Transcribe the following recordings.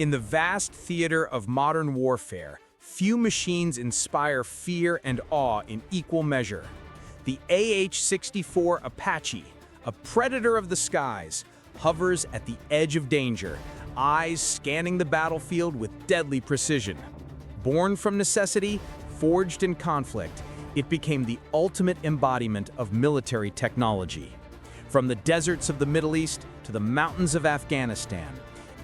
In the vast theater of modern warfare, few machines inspire fear and awe in equal measure. The AH-64 Apache, a predator of the skies, hovers at the edge of danger, eyes scanning the battlefield with deadly precision. Born from necessity, forged in conflict, it became the ultimate embodiment of military technology. From the deserts of the Middle East to the mountains of Afghanistan,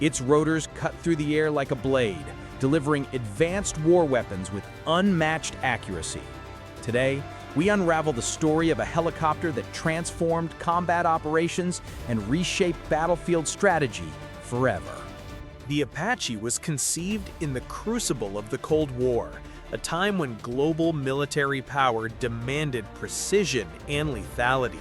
its rotors cut through the air like a blade, delivering advanced war weapons with unmatched accuracy. Today, we unravel the story of a helicopter that transformed combat operations and reshaped battlefield strategy forever. The Apache was conceived in the crucible of the Cold War, a time when global military power demanded precision and lethality.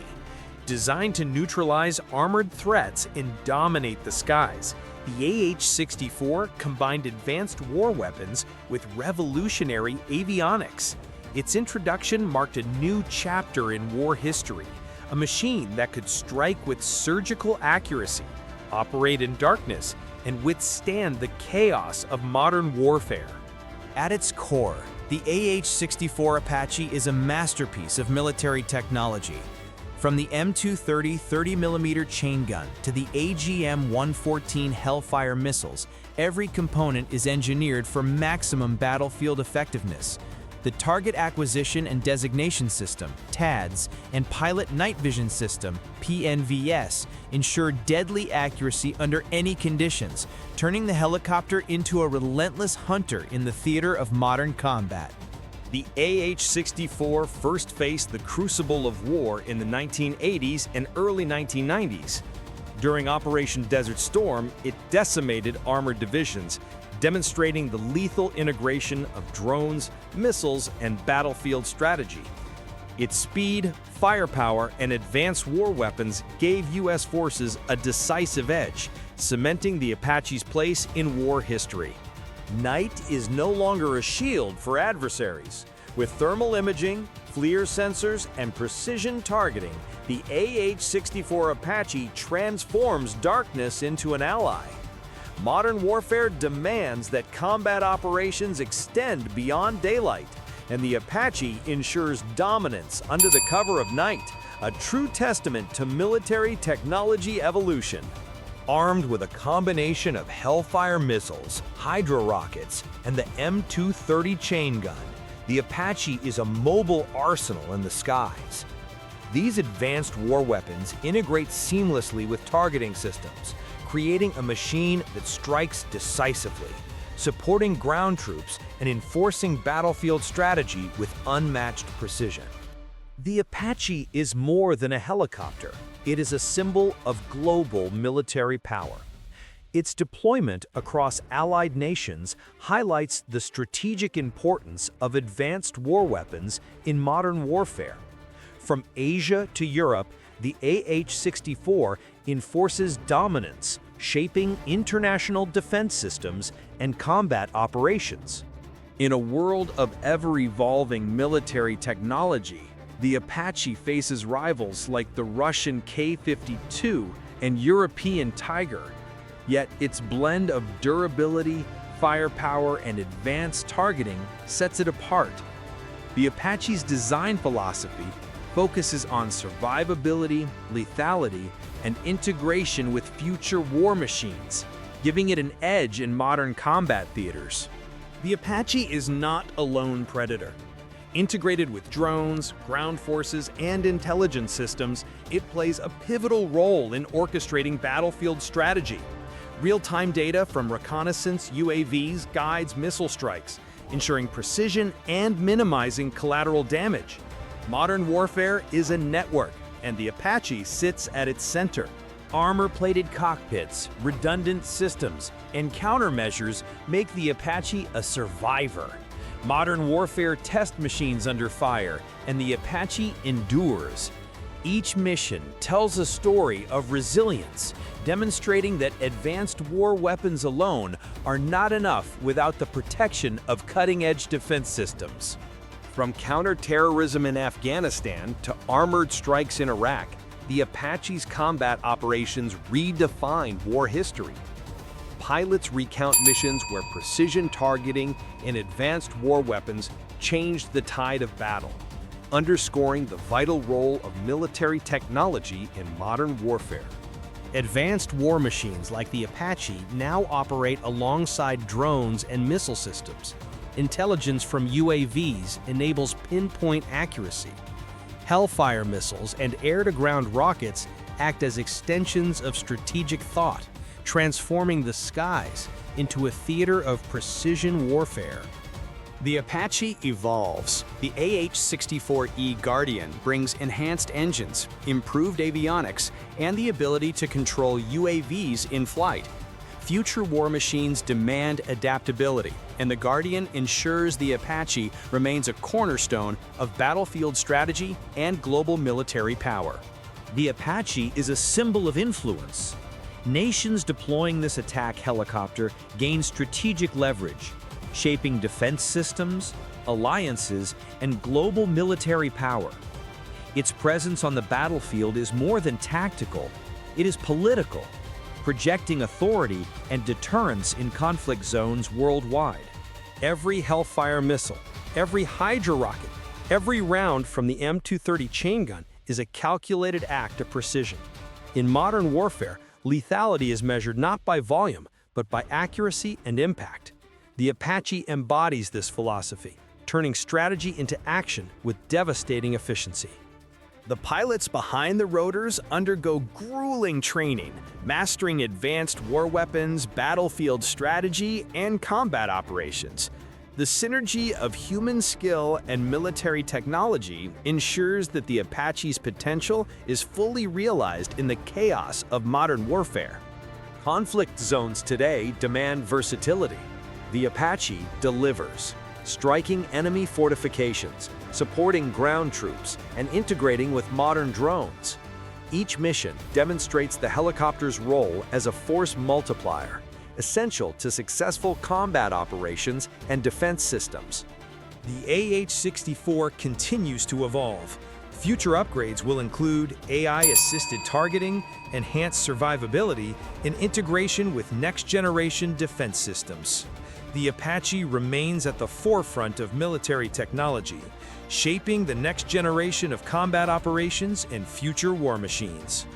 Designed to neutralize armored threats and dominate the skies, the AH-64 combined advanced war weapons with revolutionary avionics. Its introduction marked a new chapter in war history, a machine that could strike with surgical accuracy, operate in darkness, and withstand the chaos of modern warfare. At its core, the AH-64 Apache is a masterpiece of military technology. From the M230 30mm chain gun to the AGM-114 Hellfire missiles, every component is engineered for maximum battlefield effectiveness. The Target Acquisition and Designation System, TADS, and Pilot Night Vision System, PNVS, ensure deadly accuracy under any conditions, turning the helicopter into a relentless hunter in the theater of modern combat. The AH-64 first faced the crucible of war in the 1980s and early 1990s. During Operation Desert Storm, it decimated armored divisions, demonstrating the lethal integration of drones, missiles, and battlefield strategy. Its speed, firepower, and advanced war weapons gave U.S. forces a decisive edge, cementing the Apache's place in war history. Night is no longer a shield for adversaries. With thermal imaging, FLIR sensors, and precision targeting, the AH-64 Apache transforms darkness into an ally. Modern warfare demands that combat operations extend beyond daylight, and the Apache ensures dominance under the cover of night, a true testament to military technology evolution. Armed with a combination of Hellfire missiles, Hydra rockets, and the M230 chain gun, the Apache is a mobile arsenal in the skies. These advanced war weapons integrate seamlessly with targeting systems, creating a machine that strikes decisively, supporting ground troops and enforcing battlefield strategy with unmatched precision. The Apache is more than a helicopter. It is a symbol of global military power. Its deployment across allied nations highlights the strategic importance of advanced war weapons in modern warfare. From Asia to Europe, the AH-64 enforces dominance, shaping international defense systems and combat operations. In a world of ever-evolving military technology, the Apache faces rivals like the Russian K-52 and European Tiger. Yet its blend of durability, firepower, and advanced targeting sets it apart. The Apache's design philosophy focuses on survivability, lethality, and integration with future war machines, giving it an edge in modern combat theaters. The Apache is not a lone predator. Integrated with drones, ground forces, and intelligence systems, it plays a pivotal role in orchestrating battlefield strategy. Real-time data from reconnaissance UAVs guides missile strikes, ensuring precision and minimizing collateral damage. Modern warfare is a network, and the Apache sits at its center. Armor-plated cockpits, redundant systems, and countermeasures make the Apache a survivor. Modern warfare test machines under fire, and the Apache endures. Each mission tells a story of resilience, demonstrating that advanced war weapons alone are not enough without the protection of cutting-edge defense systems. From counter-terrorism in Afghanistan to armored strikes in Iraq, the Apache's combat operations redefined war history. pilots recount missions where precision targeting and advanced war weapons changed the tide of battle, underscoring the vital role of military technology in modern warfare. Advanced war machines like the Apache now operate alongside drones and missile systems. Intelligence from UAVs enables pinpoint accuracy. Hellfire missiles and air-to-ground rockets act as extensions of strategic thought, transforming the skies into a theater of precision warfare. The Apache evolves. The AH-64E Guardian brings enhanced engines, improved avionics, and the ability to control UAVs in flight. Future war machines demand adaptability, and the Guardian ensures the Apache remains a cornerstone of battlefield strategy and global military power. The Apache is a symbol of influence. Nations deploying this attack helicopter gain strategic leverage, shaping defense systems, alliances, and global military power. Its presence on the battlefield is more than tactical, it is political, projecting authority and deterrence in conflict zones worldwide. Every Hellfire missile, every Hydra rocket, every round from the M230 chain gun is a calculated act of precision. In modern warfare, lethality is measured not by volume, but by accuracy and impact. The Apache embodies this philosophy, turning strategy into action with devastating efficiency. The pilots behind the rotors undergo grueling training, mastering advanced war weapons, battlefield strategy, and combat operations. The synergy of human skill and military technology ensures that the Apache's potential is fully realized in the chaos of modern warfare. Conflict zones today demand versatility. The Apache delivers, striking enemy fortifications, supporting ground troops, and integrating with modern drones. Each mission demonstrates the helicopter's role as a force multiplier, essential to successful combat operations and defense systems. The AH-64 continues to evolve. Future upgrades will include AI-assisted targeting, enhanced survivability, and integration with next-generation defense systems. The Apache remains at the forefront of military technology, shaping the next generation of combat operations and future war machines.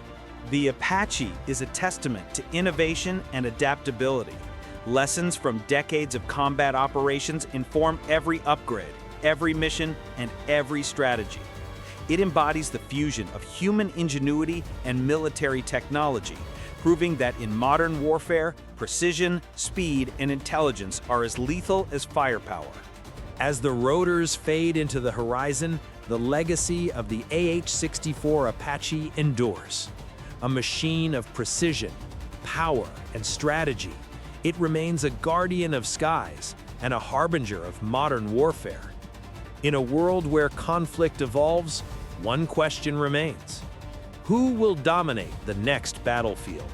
The Apache is a testament to innovation and adaptability. Lessons from decades of combat operations inform every upgrade, every mission, and every strategy. It embodies the fusion of human ingenuity and military technology, proving that in modern warfare, precision, speed, and intelligence are as lethal as firepower. As the rotors fade into the horizon, the legacy of the AH-64 Apache endures. A machine of precision, power, and strategy, it remains a guardian of skies and a harbinger of modern warfare. In a world where conflict evolves, one question remains: who will dominate the next battlefield?